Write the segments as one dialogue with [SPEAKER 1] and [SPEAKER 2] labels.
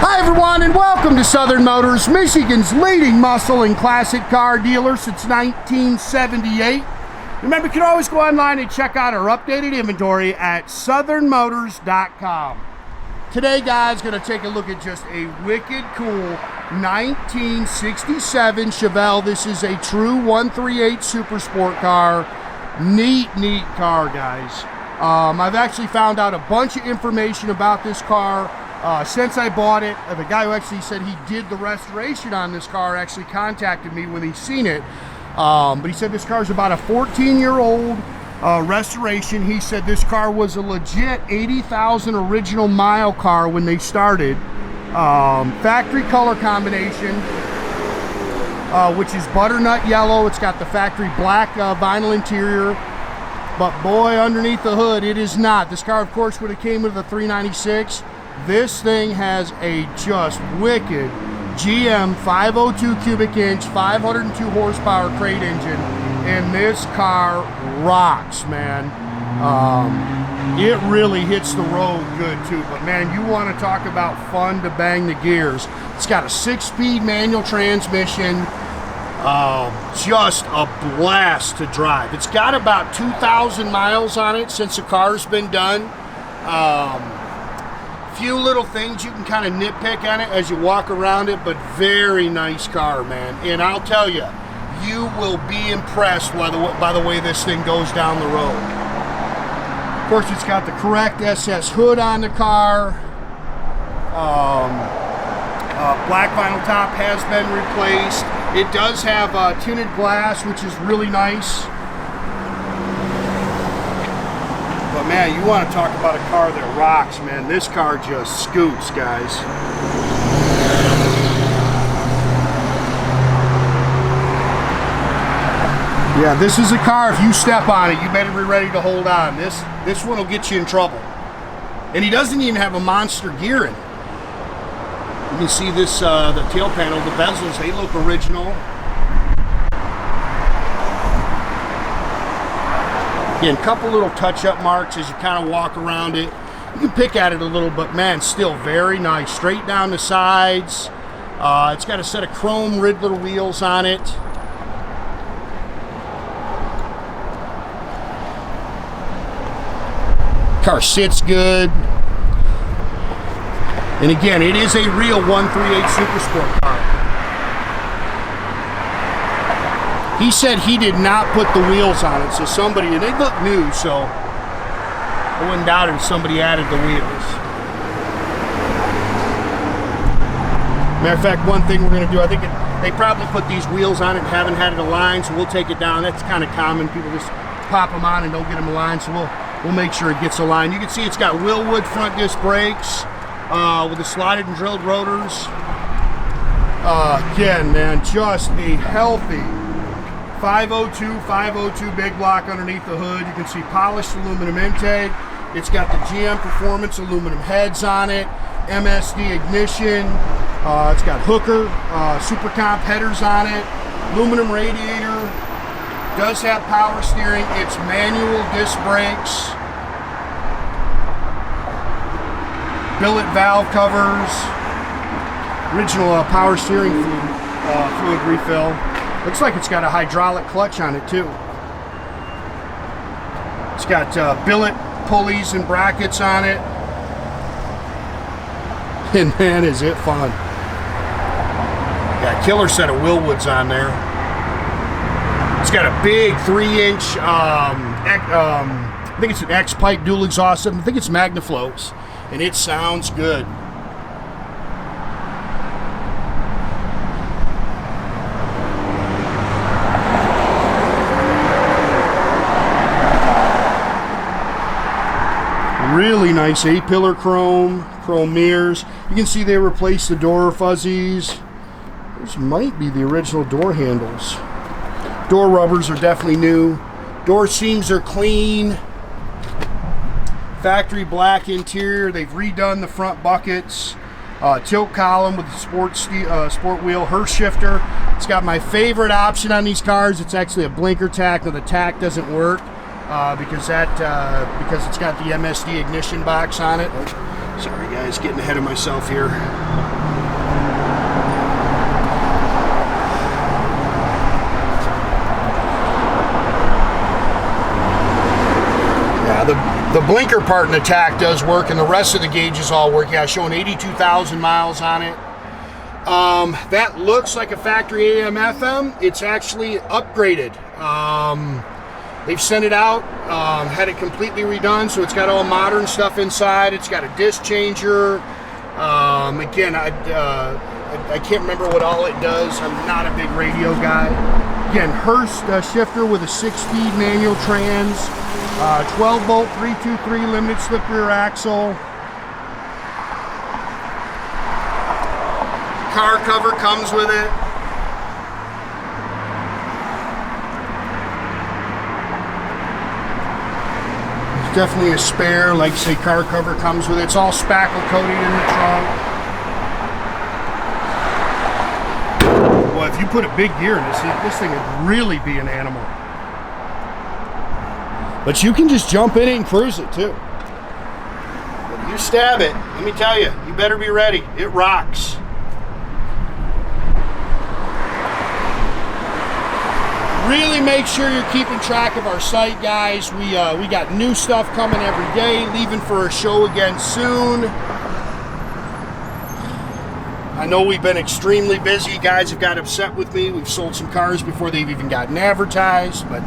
[SPEAKER 1] Hi everyone, and welcome to Southern Motors, Michigan's leading muscle and classic car dealer since 1978. Remember, you can always go online and check out our updated inventory at southernmotors.com. Today, guys, going to take a look at just a wicked cool 1967 Chevelle. This is a true 138 Super Sport car. Neat car, guys. I've actually found out a bunch of information about this car since I bought it. The guy who actually said he did the restoration on this car actually contacted me when he's seen it. But he said this car is about a 14-year-old restoration. He said this car was a legit 80,000 original mile car when they started. Factory color combination, which is butternut yellow. It's got the factory black vinyl interior. But boy, underneath the hood, it is not. This car, of course, would have came with a 396. This thing has a just wicked GM 502 cubic inch, 502 horsepower crate engine, and this car rocks, man. It really hits the road good too. But man, you want to talk about fun to bang the gears. It's got a 6-speed manual transmission. Just a blast to drive. It's got about 2,000 miles on it since the car's been done. Few little things you can kind of nitpick on it as you walk around it, but very nice car, man. And I'll tell you, you will be impressed by the way this thing goes down the road. Of course, it's got the correct SS hood on the car. Black vinyl top has been replaced. It does have tinted glass, which is really nice. But man, you want to talk about a car that rocks, man. This car just scoots, guys. Yeah, this is a car, if you step on it, you better be ready to hold on. This one will get you in trouble. And he doesn't even have a monster gear in it. You can see this, the tail panel, the bezels, they look original. Again, a couple little touch-up marks as you kind of walk around it. You can pick at it a little, but man, still very nice. Straight down the sides. It's got a set of chrome Ridler wheels on it. Car sits good. And again, it is a real 138 Super Sport car. He said he did not put the wheels on it, so somebody, and they look new, so I wouldn't doubt it if somebody added the wheels. Matter of fact, one thing we're going to do, I think they probably put these wheels on it and haven't had it aligned, so we'll take it down. That's kind of common. People just pop them on and don't get them aligned, so we'll make sure it gets aligned. You can see it's got Wilwood front disc brakes with the slotted and drilled rotors. Again, man, just a healthy 502 big block underneath the hood. You can see polished aluminum intake. It's got the GM Performance aluminum heads on it, MSD ignition. It's got Hooker Super Comp headers on it, aluminum radiator. Does have power steering. It's manual disc brakes. Billet valve covers. Original power steering fluid refill. Looks like it's got a hydraulic clutch on it too. It's got billet pulleys and brackets on it. And man, is it fun. Got a killer set of Wilwoods on there. It's got a big 3-inch, I think it's an X-pipe dual exhaust system. I think it's Magnalfows, and it sounds good. Really nice A-pillar chrome mirrors. You can see they replaced the door fuzzies. Those might be the original door handles. Door rubbers are definitely new. Door seams are clean. Factory black interior. They've redone the front buckets. Tilt column with the sport wheel Hurst shifter. It's got my favorite option on these cars. It's actually a blinker tach. Now the tach doesn't work. Because it's got the MSD ignition box on it. Oh, sorry guys, getting ahead of myself here. The blinker part in the tach does work, and the rest of the gauges all work. Yeah, showing 82,000 miles on it. That looks like a factory AM FM. It's actually upgraded. They've sent it out, had it completely redone, so it's got all modern stuff inside. It's got a disc changer. Again, I can't remember what all it does. I'm not a big radio guy. Again, Hurst shifter with a 6-speed manual trans, 12-volt 323 limited slip rear axle. Car cover comes with it. There's definitely a spare, like say car cover comes with it. It's all spackle coated in the trunk. Well, if you put a big gear in this thing would really be an animal. But you can just jump in it and cruise it too. If you stab it, let me tell you, you better be ready. It rocks. Really make sure you're keeping track of our site, guys. We got new stuff coming every day, leaving for a show again soon. I know we've been extremely busy. You guys have got upset with me. We've sold some cars before they've even gotten advertised, but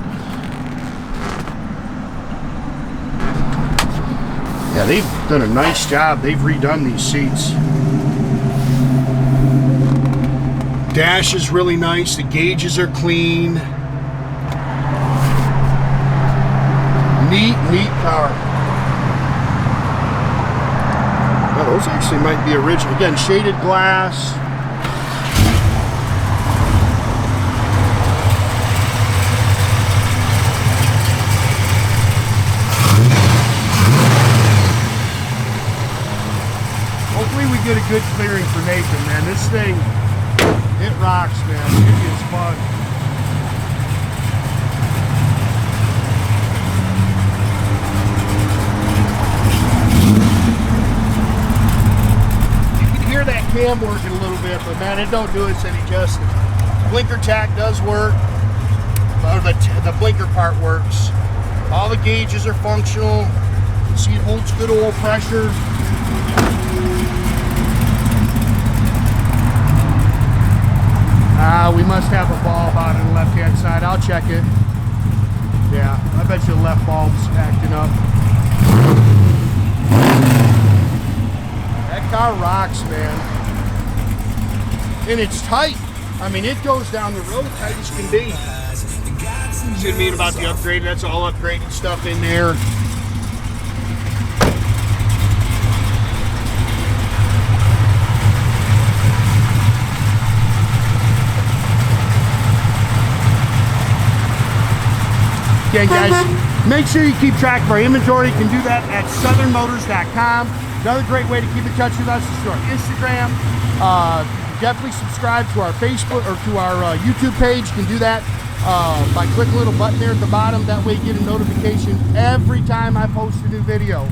[SPEAKER 1] yeah, they've done a nice job. They've redone these seats. Dash is really nice. The gauges are clean. Neat car. Well, those actually might be original. Again, shaded glass. Hopefully we get a good clearing for Nathan, man. This thing, it rocks, man. It is fun. That cam working a little bit, but man, it don't do us any justice. Blinker tach does work, or the blinker part works. All the gauges are functional. You see, it holds good oil pressure. We must have a bulb out on the left-hand side. I'll check it. Yeah, I bet you the left bulb's acting up. That car rocks, man. And it's tight. I mean, it goes down the road tight as can be. You should mean about the upgrade. That's all upgraded stuff in there. Again, guys, make sure you keep track of our inventory. You can do that at southernmotors.com. Another great way to keep in touch with us is through our Instagram. Definitely subscribe to our Facebook or to our YouTube page. You can do that by clicking a little button there at the bottom. That way you get a notification every time I post a new video.